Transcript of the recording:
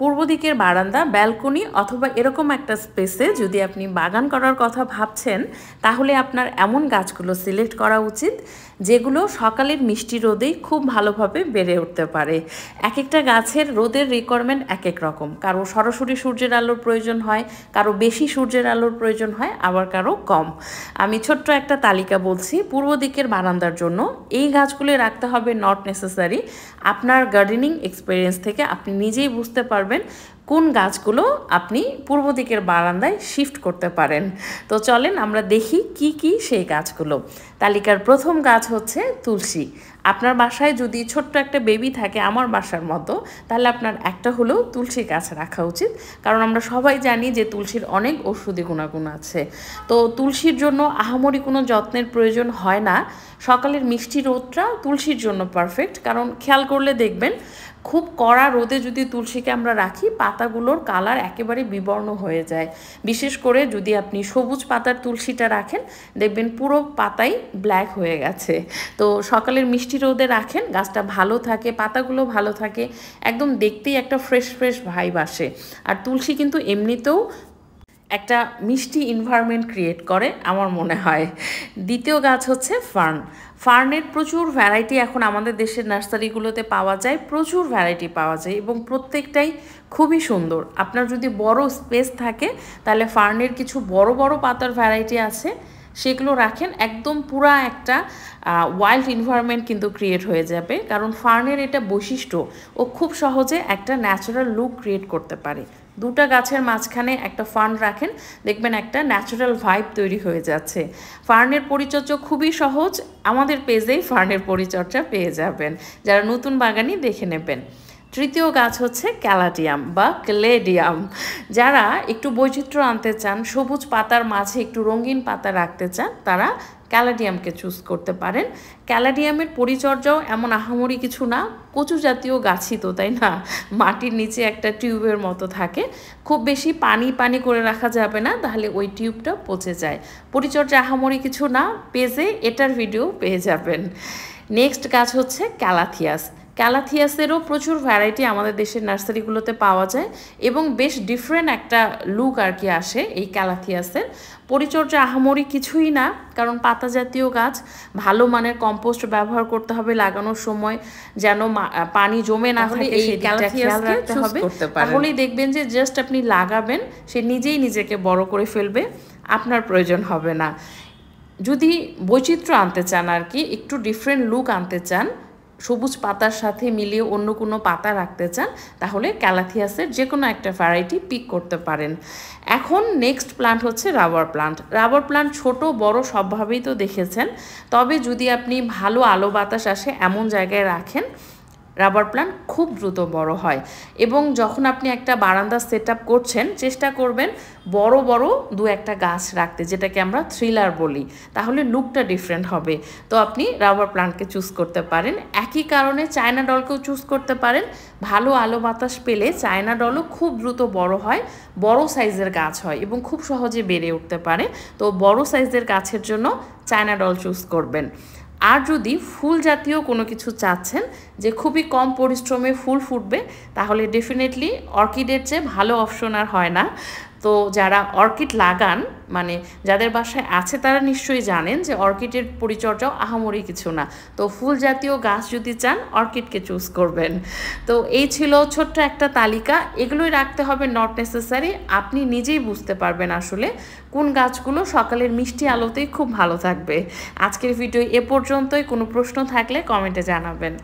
পূর্ব দিকের বারান্দা, ব্যালকনি অথবা এরকম একটা স্পেসে যদি আপনি বাগান করার কথা ভাবছেন, তাহলে আপনার এমন গাছগুলো সিলেক্ট করা উচিত যেগুলো সকালের মিষ্টি রোদেই খুব ভালোভাবে বেড়ে উঠতে পারে। এক একটা গাছের রোদের রিকোয়ারমেন্ট এক এক রকম, কারো সরাসরি সূর্যের আলোর প্রয়োজন হয়, কারো বেশি সূর্যের আলোর প্রয়োজন হয়, আবার কারো কম। আমি ছোট্ট একটা তালিকা বলছি পূর্ব দিকের বারান্দার জন্য। এই গাছগুলো রাখতে হবে নট নেসেসারি। আপনার গার্ডেনিং এক্সপিরিয়েন্স থেকে আপনি নিজেই বুঝতে পারবেন কোন গাছগুলো আপনি পূর্ব দিকের বারান্দায় শিফট করতে পারেন। তো চলেন আমরা দেখি কি কি সেই গাছগুলো। তালিকার প্রথম গাছ হচ্ছে তুলসী। আপনার বাসায় যদি ছোট্ট একটা বেবি থাকে আমার বাসার মতো, তাহলে আপনার একটা হলেও তুলসী গাছ রাখা উচিত, কারণ আমরা সবাই জানি যে তুলসীর অনেক ঔষধি গুণাগুণ আছে। তো তুলসীর জন্য আহামরি কোনো যত্নের প্রয়োজন হয় না। সকালের মিষ্টি রোদটা তুলসীর জন্য পারফেক্ট, কারণ খেয়াল করলে দেখবেন খুব কড়া রোদে যদি তুলসীকে আমরা রাখি, পাতাগুলোর কালার একেবারে বিবর্ণ হয়ে যায়। বিশেষ করে যদি আপনি সবুজ পাতার তুলসীটা রাখেন, দেখবেন পুরো পাতাই ব্ল্যাক হয়ে গেছে। তো সকালের মিষ্টি রোদে রাখেন, গাছটা ভালো থাকে, পাতাগুলো ভালো থাকে, একদম দেখতেই একটা ফ্রেশ ফ্রেশ ভাইব আসে। আর তুলসী কিন্তু এমনিতেও একটা মিষ্টি এনভায়রনমেন্ট ক্রিয়েট করে আমার মনে হয়। দ্বিতীয় গাছ হচ্ছে ফার্ন। ফার্নের প্রচুর ভ্যারাইটি এখন আমাদের দেশের নার্সারিগুলোতে পাওয়া যায়, প্রচুর ভ্যারাইটি পাওয়া যায় এবং প্রত্যেকটাই খুবই সুন্দর। আপনার যদি বড় স্পেস থাকে তাহলে ফার্নের কিছু বড় বড় পাতার ভ্যারাইটি আছে, সেগুলো রাখেন, একদম পুরা একটা ওয়াইল্ড এনভায়রনমেন্ট কিন্তু ক্রিয়েট হয়ে যাবে। কারণ ফার্নের এটা বৈশিষ্ট্য, ও খুব সহজে একটা ন্যাচারাল লুক ক্রিয়েট করতে পারে। দুটা গাছের মাঝখানে একটা ফার্ন রাখেন, দেখবেন একটা ন্যাচারাল ভাইব তৈরি হয়ে যাচ্ছে। ফার্নের পরিচর্যা খুবই সহজ, আমাদের পেজেই ফার্নের পরিচর্যা পেয়ে যাবেন, যারা নতুন বাগানি দেখে নেবেন। তৃতীয় গাছ হচ্ছে ক্যালাডিয়াম বা ক্লেডিয়াম। যারা একটু বৈচিত্র্য আনতে চান, সবুজ পাতার মাঝে একটু রঙিন পাতা রাখতে চান, তারা ক্যালাডিয়ামকে চুজ করতে পারেন। ক্যালাডিয়ামের পরিচর্যাও এমন আহামরি কিছু না, কচু জাতীয় গাছই তো, তাই না? মাটির নিচে একটা টিউবের মতো থাকে, খুব বেশি পানি পানি করে রাখা যাবে না, তাহলে ওই টিউবটা পচে যায়। পরিচর্যা আহামরি কিছু না, পেজে এটার ভিডিও পেয়ে যাবেন। নেক্সট গাছ হচ্ছে ক্যালাথিয়াস। ক্যালাথিয়াসেরও প্রচুর ভ্যারাইটি আমাদের দেশের নার্সারিগুলোতে পাওয়া যায় এবং বেশ ডিফারেন্ট একটা লুক আর কি আসে এই ক্যালাথিয়াসের। পরিচর্যা আহামরি কিছুই না, কারণ পাতা জাতীয় গাছ, ভালো মানের কম্পোস্ট ব্যবহার করতে হবে লাগানোর সময়, যেন পানি জমে না থাকে, এই ক্যালাথিয়াসকে চুজ করতে পারেন। তাহলেই দেখবেন যে জাস্ট আপনি লাগাবেন, সে নিজেই নিজেকে বড় করে ফেলবে, আপনার প্রয়োজন হবে না। যদি বৈচিত্র্য আনতে চান আর কি, একটু ডিফারেন্ট লুক আনতে চান, সবুজ পাতার সাথে মিলিয়ে অন্য কোনো পাতা রাখতে চান, তাহলে ক্যালাথিয়াসের যে কোনো একটা ভ্যারাইটি পিক করতে পারেন। এখন নেক্সট প্লান্ট হচ্ছে রাবার প্লান্ট। রাবার প্লান্ট ছোট বড় সবভাবেই তো দেখেছেন, তবে যদি আপনি ভালো আলো বাতাস আসে এমন জায়গায় রাখেন, রাবার প্লান্ট খুব দ্রুত বড় হয়। এবং যখন আপনি একটা বারান্দা সেট আপ করছেন, চেষ্টা করবেন বড় বড় দু একটা গাছ রাখতে, যেটাকে আমরা থ্রিলার বলি, তাহলে লুকটা ডিফারেন্ট হবে। তো আপনি রাবার প্লান্টকে চুজ করতে পারেন। একই কারণে চায়না ডলকেও চুজ করতে পারেন। ভালো আলো বাতাস পেলে চায়না ডলও খুব দ্রুত বড় হয়, বড় সাইজের গাছ হয় এবং খুব সহজে বেড়ে উঠতে পারে। তো বড় সাইজের গাছের জন্য চায়না ডল চুজ করবেন। আর যদি ফুল জাতীয় কোনো কিছু চাচ্ছেন যে খুবই কম পরিশ্রমে ফুল ফুটবে, তাহলে ডেফিনেটলি অর্কিডের চেয়ে ভালো অপশন আর হয় না। তো যারা অর্কিড লাগান, মানে যাদের বাসায় আছে, তারা নিশ্চয়ই জানেন যে অর্কিডের পরিচর্যাও আহামরি কিছু না। তো ফুল জাতীয় গাছ যদি চান, অর্কিডকে চুজ করবেন। তো এই ছিল ছোট্ট একটা তালিকা, এগুলোই রাখতে হবে, নট নেসেসারি। আপনি নিজেই বুঝতে পারবেন আসলে কোন গাছগুলো সকালের মিষ্টি আলোতেই খুব ভালো থাকবে। আজকের ভিডিও এ পর্যন্তই। কোনো প্রশ্ন থাকলে কমেন্টে জানাবেন।